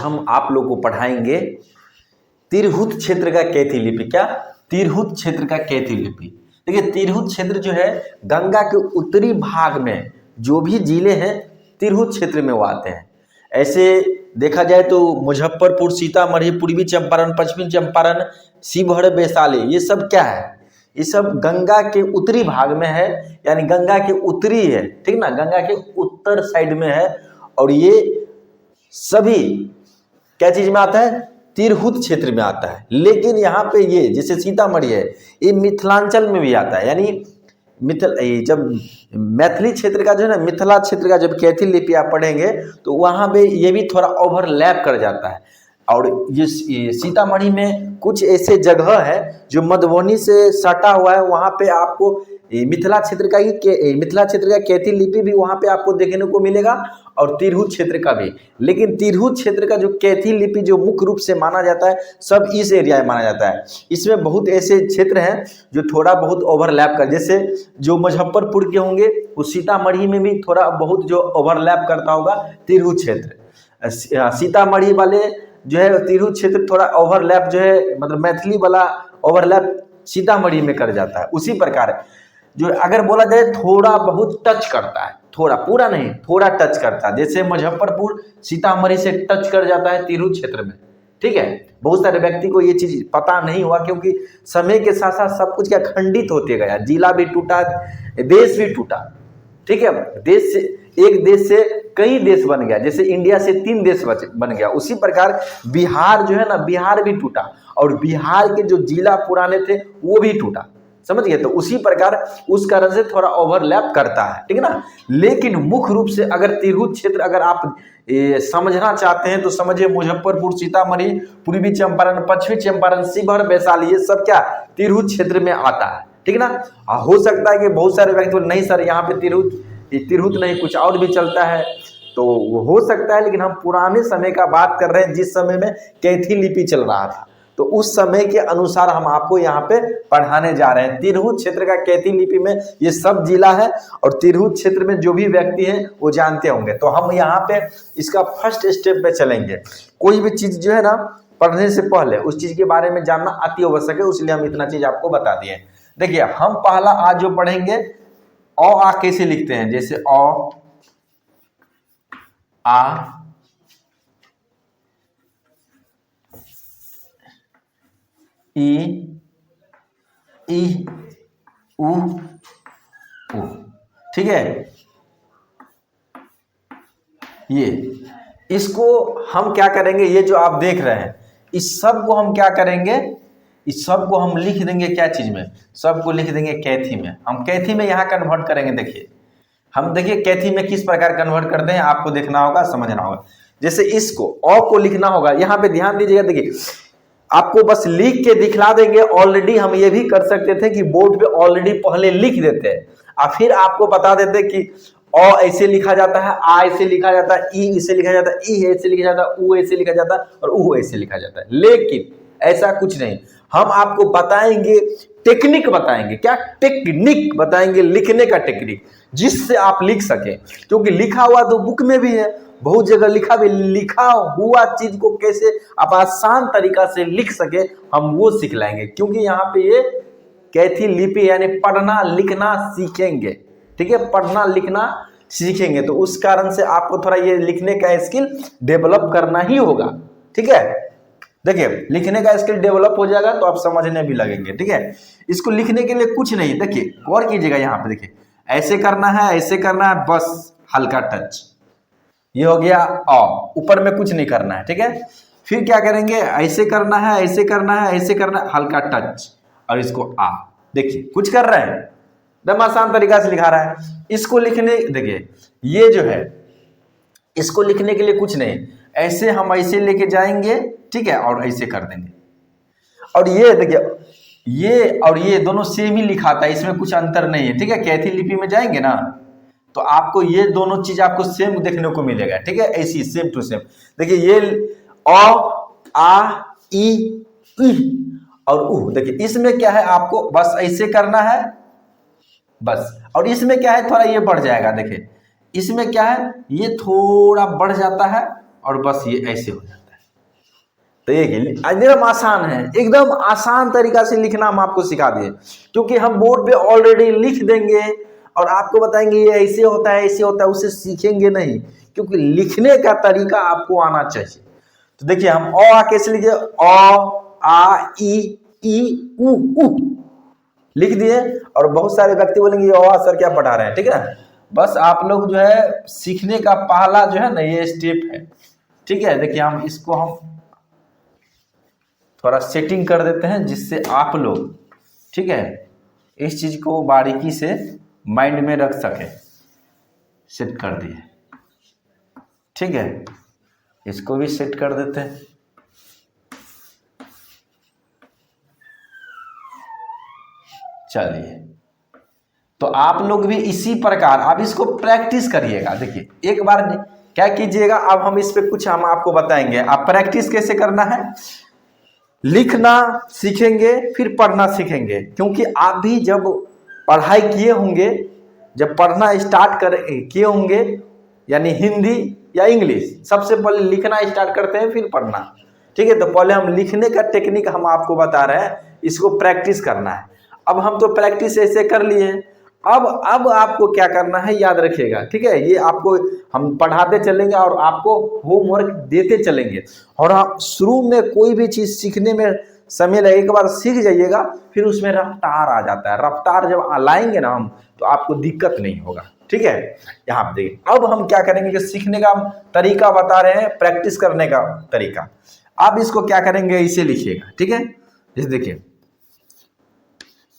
हम आप लोग को पढ़ाएंगे तिरहुत क्षेत्र का कैथी लिपि। क्या? तिरहुत क्षेत्र का कैथी लिपि। देखिए तिरहुत क्षेत्र जो है गंगा के उत्तरी भाग में जो भी जिले हैं तिरहुत क्षेत्र में वो आते हैं। ऐसे देखा जाए तो मुजफ्फरपुर, सीतामढ़ी, पूर्वी चंपारण, पश्चिमी चंपारण, शिवहर, वैशाली, ये सब क्या है? ये सब गंगा के उत्तरी भाग में है, यानी गंगा के उत्तरी है, ठीक ना, गंगा के उत्तर साइड में है। और ये सभी क्या चीज में आता है? तिरहुत क्षेत्र में आता है। लेकिन यहाँ पे ये जैसे सीतामढ़ी है ये मिथिलांचल में भी आता है, यानी जब मैथिली क्षेत्र का जो है ना, मिथिला क्षेत्र का जब कैथी लिपि आप पढ़ेंगे तो वहाँ पे ये भी थोड़ा ओवरलैप कर जाता है। और ये सीतामढ़ी में कुछ ऐसे जगह है जो मधुबनी से सटा हुआ है, वहाँ पे आपको मिथिला क्षेत्र का कैथी लिपि भी वहाँ पे आपको देखने को मिलेगा और तिरहुत क्षेत्र का भी। लेकिन तिरहुत क्षेत्र का जो कैथी लिपि जो मुख्य रूप से माना जाता है सब इस एरिया में माना जाता है। इसमें बहुत ऐसे क्षेत्र हैं जो थोड़ा बहुत ओवरलैप कर, जैसे जो मुजफ्फरपुर के होंगे वो सीतामढ़ी में भी थोड़ा बहुत जो ओवरलैप करता होगा तिरहुत क्षेत्र। सीतामढ़ी वाले जो है तिरहुत क्षेत्र थोड़ा ओवरलैप जो है मतलब मैथिली वाला ओवरलैप सीतामढ़ी में कर जाता है। उसी प्रकार जो अगर बोला जाए थोड़ा बहुत टच करता है, थोड़ा, पूरा नहीं, थोड़ा टच करता है, जैसे मुजफ्फरपुर सीतामढ़ी से टच कर जाता है तिरहुत क्षेत्र में, ठीक है। बहुत सारे व्यक्ति को ये चीज पता नहीं हुआ क्योंकि समय के साथ साथ सब कुछ क्या खंडित होते गया, जिला भी टूटा, देश भी टूटा, ठीक है। एक देश से कई देश बन गया, जैसे इंडिया से 3 देश बन गया। उसी प्रकार बिहार जो है ना, बिहार भी टूटा और बिहार के जो जिला पुराने थे वो भी टूटा, समझ गए। तो उसी प्रकार उस कारण से थोड़ा ओवरलैप करता है, ठीक है ना। लेकिन मुख्य रूप से अगर तिरहुत क्षेत्र अगर आप समझना चाहते हैं तो समझिए मुजफ्फरपुर, सीतामढ़ी, पूर्वी चंपारण, पश्चिमी चंपारण, शिवहर, वैशाली, ये सब क्या तिरहुत क्षेत्र में आता है, ठीक है ना। हो सकता है कि बहुत सारे व्यक्ति नहीं सर यहाँ पे तिरहुत नहीं कुछ और भी चलता है, तो वो हो सकता है, लेकिन हम पुराने समय का बात कर रहे हैं जिस समय में कैथी लिपि चल रहा था, तो उस समय के अनुसार हम आपको यहाँ पे पढ़ाने जा रहे हैं। तिरहुत क्षेत्र का कैथी लिपि में ये सब जिला है और तिरहुत क्षेत्र में जो भी व्यक्ति हैं वो जानते होंगे। तो हम यहाँ पे इसका फर्स्ट स्टेप पे चलेंगे। कोई भी चीज जो है ना पढ़ने से पहले उस चीज के बारे में जानना अति आवश्यक है, इसलिए हम इतना चीज आपको बता दिए। देखिए हम पहला आज जो पढ़ेंगे अ आ कैसे लिखते हैं, जैसे अ आ ई उ ऊ, ठीक है। ये इसको हम क्या करेंगे, ये जो आप देख रहे हैं इस सब को हम क्या करेंगे, इस सब को हम लिख देंगे क्या चीज में, सबको लिख देंगे कैथी में। हम कैथी में यहाँ कन्वर्ट करेंगे। देखिए हम देखिए कैथी में किस प्रकार कन्वर्ट करते हैं, आपको देखना होगा, समझना होगा। जैसे इसको अ को लिखना होगा, यहाँ पे ध्यान दीजिएगा। देखिए आपको बस लिख के दिखला देंगे। ऑलरेडी हम ये भी कर सकते थे कि बोर्ड पे ऑलरेडी पहले लिख देते हैं और फिर आपको बता देते कि अ ऐसे लिखा जाता है, आ ऐसे लिखा जाता है, ई ऐसे लिखा जाता है, ई ऐसे लिखा जाता है, ऊ ऐसे लिखा जाता है और ऊ ऐसे लिखा जाता है। लेकिन ऐसा कुछ नहीं, हम आपको बताएंगे टेक्निक, बताएंगे क्या, टेक्निक बताएंगे, लिखने का टेक्निक, जिससे आप लिख सके। क्योंकि लिखा हुआ तो बुक में भी है, बहुत जगह लिखा हुआ चीज को कैसे आप आसान तरीका से लिख सके हम वो सिख लाएंगे। क्योंकि यहाँ पे ये कैथी लिपि यानी पढ़ना लिखना सीखेंगे, ठीक है, पढ़ना लिखना सीखेंगे। तो उस कारण से आपको थोड़ा ये लिखने का स्किल डेवलप करना ही होगा, ठीक है। देखिए लिखने का स्किल डेवलप हो जाएगा तो आप समझने भी लगेंगे, ठीक है। इसको लिखने के लिए कुछ नहीं, देखिए गौर कीजिएगा, यहाँ पे देखिए ऐसे करना है, ऐसे करना है, बस हल्का टच, ये हो गया अ, ऊपर में कुछ नहीं करना है, ठीक है। फिर क्या करेंगे, ऐसे करना है, ऐसे करना है, ऐसे करना है, हल्का टच और इसको आ, देखिए कुछ कर रहे हैं, एकदम आसान तरीका से लिखा रहा है। इसको लिखने, देखिए ये जो है इसको लिखने के लिए कुछ नहीं, ऐसे हम ऐसे लेके जाएंगे, ठीक है, और ऐसे कर देंगे। और ये देखिए ये और ये दोनों सेम ही लिखाता है, इसमें कुछ अंतर नहीं है, ठीक है। कैथी लिपि में जाएंगे ना तो आपको ये दोनों चीज आपको सेम देखने को मिलेगा, ठीक है, ऐसी सेम टू सेम। देखिए ये अ आ ई और उ, देखिए इसमें क्या है, आपको बस ऐसे करना है बस। और इसमें क्या है, थोड़ा ये बढ़ जाएगा, देखिए इसमें क्या है, ये थोड़ा बढ़ जाता है और बस ये ऐसे हो जाता है, तो ये एकदम आसान है, एकदम आसान तरीका से लिखना हम आपको सिखा दिए, क्योंकि हम बोर्ड पे ऑलरेडी लिख देंगे और आपको बताएंगे ये ऐसे होता है ऐसे होता है, उसे सीखेंगे नहीं, क्योंकि लिखने का तरीका आपको आना चाहिए। तो देखिए हम अ कैसे लिखे, अ आ ई उ लिख दिए, और बहुत सारे व्यक्ति बोलेंगे अ सर क्या पढ़ा रहे हैं, ठीक है। बस आप लोग जो है सीखने का पहला जो है ना ये स्टेप है, ठीक है। देखिए हम इसको हम थोड़ा सेटिंग कर देते हैं जिससे आप लोग, ठीक है, इस चीज को बारीकी से माइंड में रख सके। सेट कर दिए, ठीक है, इसको भी सेट कर देते हैं। चलिए, तो आप लोग भी इसी प्रकार अब इसको प्रैक्टिस करिएगा। देखिए एक बार क्या कीजिएगा, अब हम इस पे कुछ हम आपको बताएंगे, आप प्रैक्टिस कैसे करना है। लिखना सीखेंगे फिर पढ़ना सीखेंगे, क्योंकि आप भी जब पढ़ाई किए होंगे, जब पढ़ना स्टार्ट किए होंगे, यानी हिंदी या इंग्लिश, सबसे पहले लिखना स्टार्ट करते हैं फिर पढ़ना, ठीक है। तो पहले हम लिखने का टेक्निक हम आपको बता रहे हैं, इसको प्रैक्टिस करना है। अब हम तो प्रैक्टिस ऐसे कर लिए, अब आपको क्या करना है याद रखिएगा, ठीक है। ये आपको हम पढ़ाते चलेंगे और आपको होमवर्क देते चलेंगे, और आप शुरू में कोई भी चीज सीखने में समय लगे, एक बार सीख जाइएगा फिर उसमें रफ्तार आ जाता है। रफ्तार जब लाएंगे ना हम, तो आपको दिक्कत नहीं होगा, ठीक है। यहाँ पे देखिए अब हम क्या करेंगे कि सीखने का हम तरीका बता रहे हैं, प्रैक्टिस करने का तरीका। आप इसको क्या करेंगे, इसे लिखिएगा, ठीक है। जैसे देखिए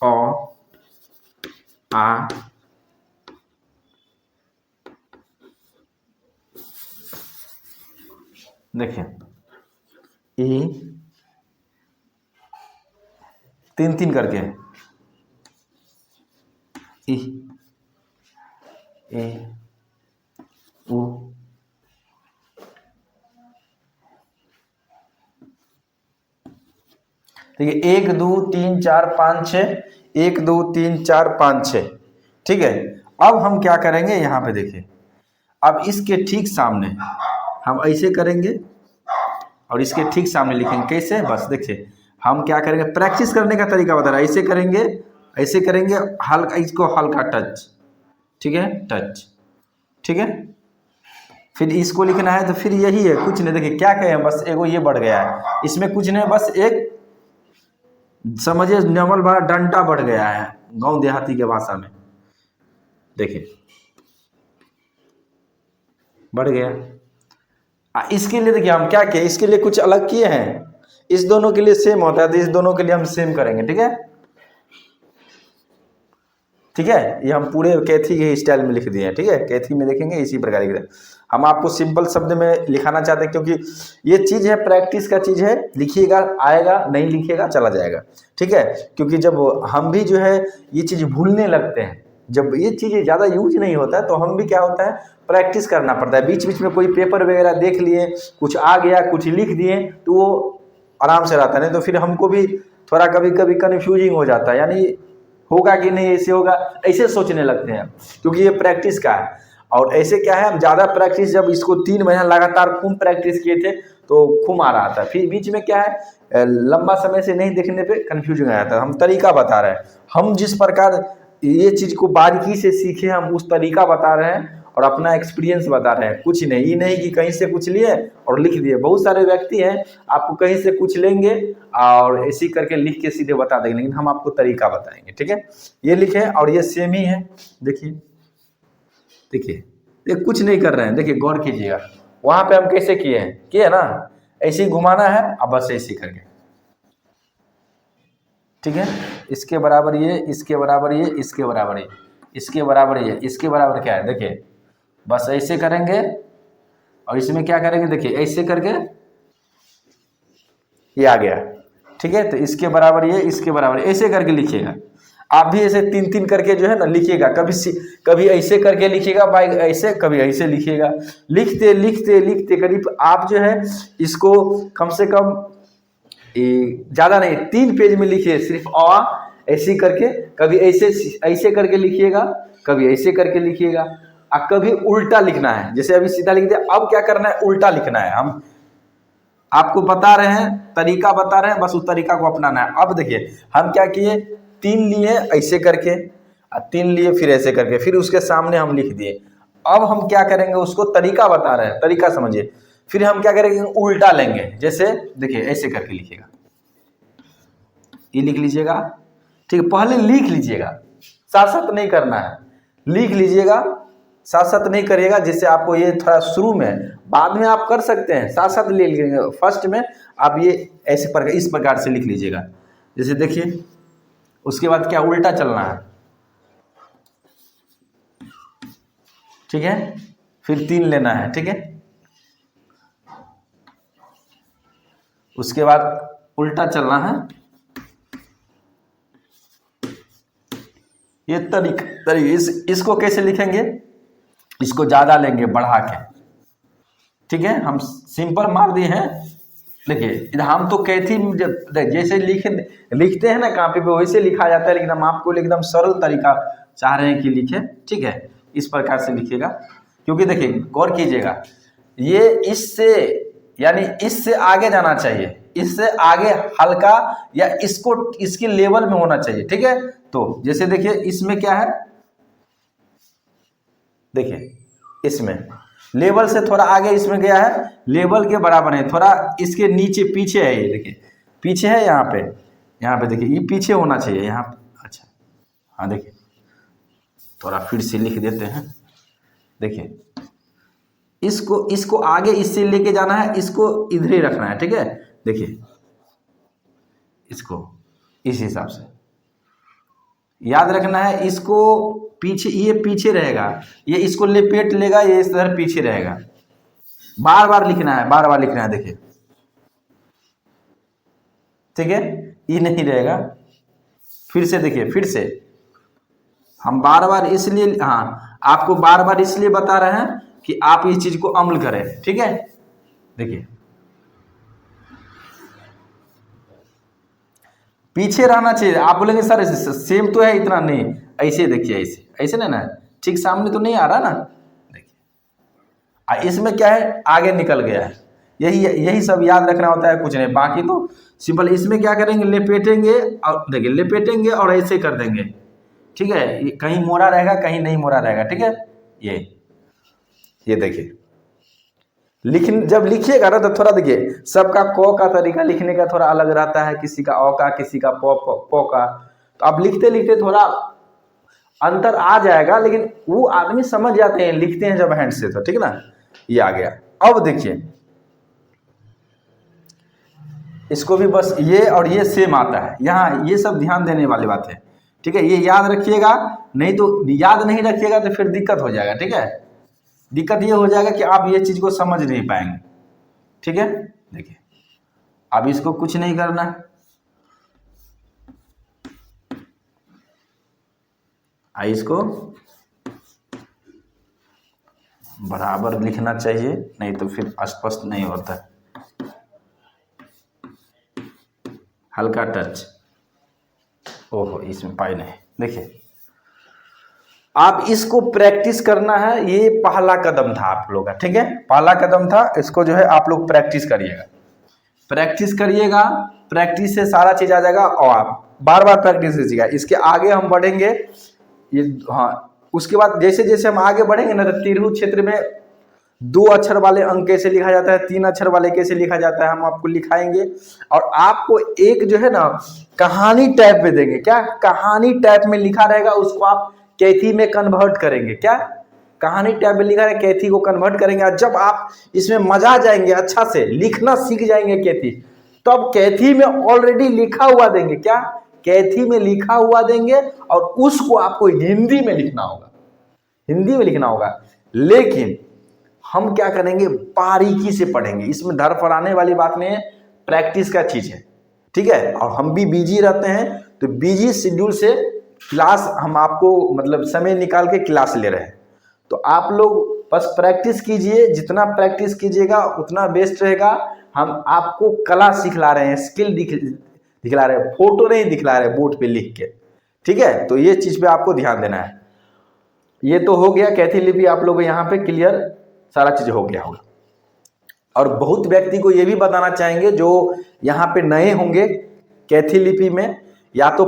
अ आ देखिए ई, तीन करके ई ए उ देखिए 1 2 3 4 5 6, 1 2 3 4 5 6, ठीक है। अब हम क्या करेंगे, यहाँ पे देखिए, अब इसके ठीक सामने हम ऐसे करेंगे और इसके ठीक सामने लिखेंगे। कैसे, बस देखिए हम क्या करेंगे, प्रैक्टिस करने का तरीका बता रहा है। ऐसे करेंगे, ऐसे करेंगे, हल्का इसको हल्का टच, ठीक है, टच, ठीक है। फिर इसको लिखना है तो फिर यही है, कुछ नहीं। देखिए क्या कहें, बस एगो ये बढ़ गया है, इसमें कुछ नहीं, बस एक समझिए नॉर्मल बड़ा डंडा बढ़ गया है गांव देहाती के भाषा में, देखिए बढ़ गया। इसके लिए देखिए हम क्या किए, इसके लिए कुछ अलग किए हैं, इस दोनों के लिए सेम होता है, तो इस दोनों के लिए हम सेम करेंगे, ठीक है, ठीक है। ये हम पूरे कैथी के स्टाइल में लिख दिए हैं, ठीक है। कैथी में देखेंगे इसी प्रकार लिख रहे हैं। हम आपको सिंपल शब्द में लिखाना चाहते हैं, क्योंकि ये चीज़ है, प्रैक्टिस का चीज़ है। लिखिएगा आएगा, नहीं लिखिएगा चला जाएगा, ठीक है। क्योंकि जब हम भी जो है ये चीज़ भूलने लगते हैं, जब ये चीज़ें ज़्यादा यूज नहीं होता है, तो हम भी क्या होता है, प्रैक्टिस करना पड़ता है। बीच बीच में कोई पेपर वगैरह देख लिए, कुछ आ गया, कुछ लिख दिए, तो वो आराम से रहता, नहीं तो फिर हमको भी थोड़ा कभी कभी कन्फ्यूजिंग हो जाता है, यानी होगा कि नहीं, ऐसे होगा, ऐसे सोचने लगते हैं, क्योंकि ये प्रैक्टिस का है। और ऐसे क्या है, हम ज़्यादा प्रैक्टिस, जब इसको 3 महीना लगातार खूब प्रैक्टिस किए थे तो खूब आ रहा था, फिर बीच में क्या है, लंबा समय से नहीं देखने पे कन्फ्यूजन आ जाता है। हम तरीका बता रहे हैं, हम जिस प्रकार ये चीज़ को बारीकी से सीखे, हम उस तरीका बता रहे हैं और अपना एक्सपीरियंस बता रहे हैं। कुछ नहीं, ये नहीं कि कहीं से कुछ लिए और लिख दिए। बहुत सारे व्यक्ति हैं, आपको कहीं से कुछ लेंगे और ऐसी करके लिख के सीधे बता देंगे, लेकिन हम आपको तरीका बताएंगे, ठीक है। ये लिखे और ये सेम ही है, देखिए देखिए, ये कुछ नहीं कर रहे हैं, देखिए गौर कीजिएगा। वहां पे हम कैसे किए हैं, किए ना, ऐसे ही घुमाना है, अब बस ऐसे करके, ठीक है। इसके बराबर ये, इसके बराबर ये, इसके बराबर ये, इसके बराबर ये, इसके बराबर क्या है, देखिए बस ऐसे करेंगे और इसमें क्या करेंगे, देखिए ऐसे करके ये आ गया, ठीक है। तो इसके बराबर ये, इसके बराबर ऐसे करके लिखिएगा। आप भी ऐसे 3 करके जो है ना लिखिएगा, कभी ऐसे करके लिखिएगा, बाई ऐसे, कभी ऐसे लिखिएगा। लिखते लिखते लिखते करीब आप जो है इसको कम से कम ज़्यादा नहीं 3 पेज में लिखिए, सिर्फ अ ऐसे करके, कभी ऐसे करके लिखिएगा, कभी ऐसे करके लिखिएगा, और कभी उल्टा लिखना है। जैसे अभी सीधा लिख दिया, अब क्या करना है, उल्टा लिखना है। हम आपको बता रहे हैं, तरीका बता रहे हैं, बस उस तरीका को अपनाना है। अब देखिए हम क्या किए, 3 लिए ऐसे करके, 3 लिए फिर ऐसे करके, फिर उसके सामने हम लिख दिए। अब हम क्या करेंगे, उसको तरीका बता रहे हैं, तरीका समझिए। फिर हम क्या करेंगे, उल्टा लेंगे। जैसे देखिए ऐसे करके लिखिएगा, ये लिख लीजिएगा, ठीक है। पहले लिख लीजिएगा, साथ साथ नहीं करना है, लिख लीजिएगा, साथ साथ नहीं करिएगा, जिससे आपको ये थोड़ा शुरू में, बाद में आप कर सकते हैं, साथ साथ ले लीजिएगा। फर्स्ट में आप ये ऐसे इस प्रकार से लिख लीजिएगा। जैसे देखिए, उसके बाद क्या, उल्टा चलना है, ठीक है। फिर 3 लेना है, ठीक है। उसके बाद उल्टा चलना है। ये तरीका इसको कैसे लिखेंगे, इसको ज्यादा लेंगे बढ़ा के, ठीक है। हम सिंपल मार दिए हैं। देखिए हम तो कैथी जैसे लिखते हैं ना कॉपी पे, वैसे लिखा जाता है, लेकिन हम आपको एकदम सरल तरीका चाह रहे हैं कि लिखे, ठीक है। इस प्रकार से लिखिएगा, क्योंकि देखिए गौर कीजिएगा, ये इससे यानी इससे आगे जाना चाहिए, इससे आगे हल्का या इसको इसके लेवल में होना चाहिए, ठीक है। तो जैसे देखिए इसमें क्या है, देखिए इसमें लेवल से थोड़ा आगे इसमें गया है, लेवल के बराबर है, थोड़ा इसके नीचे पीछे है, ये देखिए पीछे है, यहाँ पे देखिए ये पीछे होना चाहिए यहाँ। अच्छा हाँ, देखिए थोड़ा फिर से लिख देते हैं। देखिए इसको आगे इससे लेके जाना है, इसको इधर ही रखना है, ठीक है। देखिए इसको इस हिसाब से याद रखना है, इसको पीछे, ये पीछे रहेगा, ये इसको लपेट लेगा, ये इस तरह पीछे रहेगा। बार बार लिखना है, बार बार लिखना है, देखिए ठीक है, ये नहीं रहेगा। फिर से देखिए, फिर से हम बार बार इसलिए, हाँ आपको बार बार इसलिए बता रहे हैं कि आप इस चीज को अमल करें, ठीक है। देखिए पीछे रहना चाहिए। आप बोलेंगे सर सेम तो है, इतना नहीं, ऐसे देखिए, ऐसे ना ठीक सामने तो नहीं आ रहा ना, देखिए इसमें क्या है, आगे निकल गया है। यही सब याद रखना होता है, कुछ नहीं, बाकी तो सिंपल। इसमें क्या करेंगे, लपेटेंगे, और देखिए लपेटेंगे और ऐसे कर देंगे, ठीक है। कहीं मोड़ा रहेगा, कहीं नहीं मोड़ा रहेगा, ठीक है। ये देखिए जब लिखिएगा ना, तो थोड़ा देखिए सबका क का तरीका लिखने का थोड़ा अलग रहता है, किसी का अ का, किसी का प का। तो अब लिखते लिखते थोड़ा अंतर आ जाएगा, लेकिन वो आदमी समझ जाते हैं, लिखते हैं जब हैंड से, तो ठीक ना। ये आ गया। अब देखिए इसको भी बस ये और ये सेम आता है, यहाँ ये सब ध्यान देने वाली बात है, ठीक है। ये याद रखिएगा, नहीं तो याद नहीं रखिएगा तो फिर दिक्कत हो जाएगा, ठीक है। दिक्कत ये हो जाएगा कि आप ये चीज को समझ नहीं पाएंगे, ठीक है। देखिए अब इसको कुछ नहीं करना है, इसको बराबर लिखना चाहिए, नहीं तो फिर स्पष्ट नहीं होता। हल्का टच, ओहो इसमें पाई नहीं। देखिए आप इसको प्रैक्टिस करना है, ये पहला कदम था आप लोग का, ठीक है। पहला कदम था, इसको जो है आप लोग प्रैक्टिस करिएगा, प्रैक्टिस करिएगा, प्रैक्टिस से सारा चीज आ जाएगा, और आप बार बार प्रैक्टिस कीजिएगा। इसके आगे हम बढ़ेंगे, ये हाँ, उसके बाद जैसे जैसे हम आगे बढ़ेंगे ना, तो तिरहुत क्षेत्र में 2 अक्षर वाले अंक कैसे लिखा जाता है, 3 अक्षर वाले कैसे लिखा जाता है, हम आपको लिखाएंगे। और आपको एक जो है ना कहानी टाइप में देंगे, क्या कहानी टाइप में लिखा रहेगा, उसको आप कैथी में कन्वर्ट करेंगे। क्या कहानी टाइप में लिखा है, कैथी को कन्वर्ट करेंगे। और जब आप इसमें मजा आ जाएंगे, अच्छा से लिखना सीख जाएंगे कैथी, तब कैथी में ऑलरेडी लिखा हुआ देंगे, क्या कैथी में लिखा हुआ देंगे, और उसको आपको हिंदी में लिखना होगा, हिंदी में लिखना होगा। लेकिन हम क्या करेंगे, बारीकी से पढ़ेंगे, इसमें धड़फड़ाने वाली बात नहीं है, प्रैक्टिस का चीज है, ठीक है। और हम भी बिजी रहते हैं, तो बिजी शेड्यूल से क्लास हम आपको मतलब समय निकाल के क्लास ले रहे हैं। तो आप लोग बस प्रैक्टिस कीजिए, जितना प्रैक्टिस कीजिएगा उतना बेस्ट रहेगा। हम आपको कला सिखला रहे हैं, स्किल दिखला रहे हैं, फोटो नहीं दिखला रहे बोर्ड पे लिख के, ठीक है। तो ये चीज पे आपको ध्यान देना है। ये तो हो गया कैथी लिपि, आप लोग यहाँ पे क्लियर, सारा चीज हो गया होगा। और बहुत व्यक्ति को ये भी बताना चाहेंगे जो यहाँ पे नए होंगे कैथी लिपि में, या तो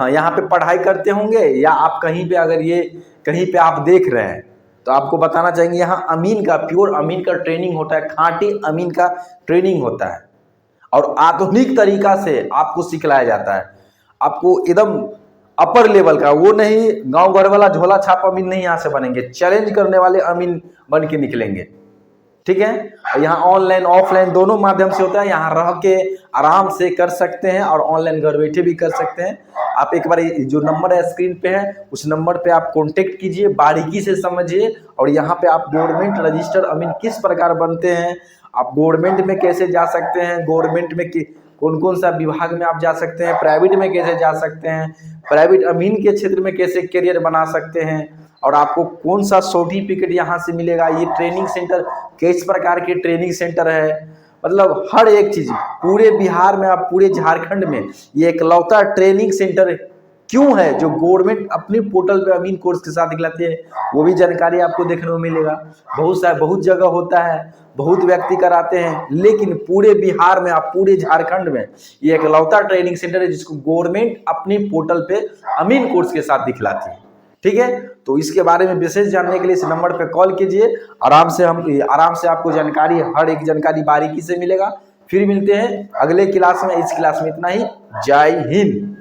यहाँ पे पढ़ाई करते होंगे, या आप कहीं पे अगर ये कहीं पे आप देख रहे हैं तो आपको बताना चाहेंगे यहाँ अमीन का, प्योर अमीन का ट्रेनिंग होता है, खाँटी अमीन का ट्रेनिंग होता है और आधुनिक तरीका से आपको सिखलाया जाता है। आपको एकदम अपर लेवल का, वो नहीं गांव घर वाला झोला छाप अमीन नहीं यहाँ से बनेंगे, चैलेंज करने वाले अमीन बन के निकलेंगे। ठीक है, यहाँ ऑनलाइन ऑफलाइन दोनों माध्यम से होता है, यहाँ रह के आराम से कर सकते हैं और ऑनलाइन घर बैठे भी कर सकते हैं। आप एक बार जो नंबर है स्क्रीन पे है, उस नंबर पे आप कांटेक्ट कीजिए, बारीकी से समझिए। और यहाँ पे आप गवर्नमेंट रजिस्टर्ड अमीन किस प्रकार बनते हैं, आप गवर्नमेंट में कैसे जा सकते हैं, गवर्नमेंट में कौन कौन सा विभाग में आप जा सकते हैं, प्राइवेट में कैसे जा सकते हैं, प्राइवेट अमीन के क्षेत्र में कैसे करियर बना सकते हैं, और आपको कौन सा सर्टिफिकेट यहाँ से मिलेगा, ये ट्रेनिंग सेंटर किस प्रकार के ट्रेनिंग सेंटर है, मतलब हर एक चीज़ पूरे बिहार में, आप पूरे झारखंड में ये इकलौता ट्रेनिंग सेंटर क्यों है जो गवर्नमेंट अपने पोर्टल पे अमीन कोर्स के साथ दिखलाती है, वो भी जानकारी आपको देखने को मिलेगा। बहुत जगह होता है, बहुत व्यक्ति कराते हैं, लेकिन पूरे बिहार में, आप पूरे झारखंड में ये इकलौता ट्रेनिंग सेंटर है जिसको गवर्नमेंट अपने पोर्टल पे अमीन कोर्स के साथ दिखलाती है। ठीक है, तो इसके बारे में विशेष जानने के लिए इस नंबर पे कॉल कीजिए, आराम से आपको जानकारी, हर एक जानकारी बारीकी से मिलेगा। फिर मिलते हैं अगले क्लास में। इस क्लास में इतना ही। जय हिंद।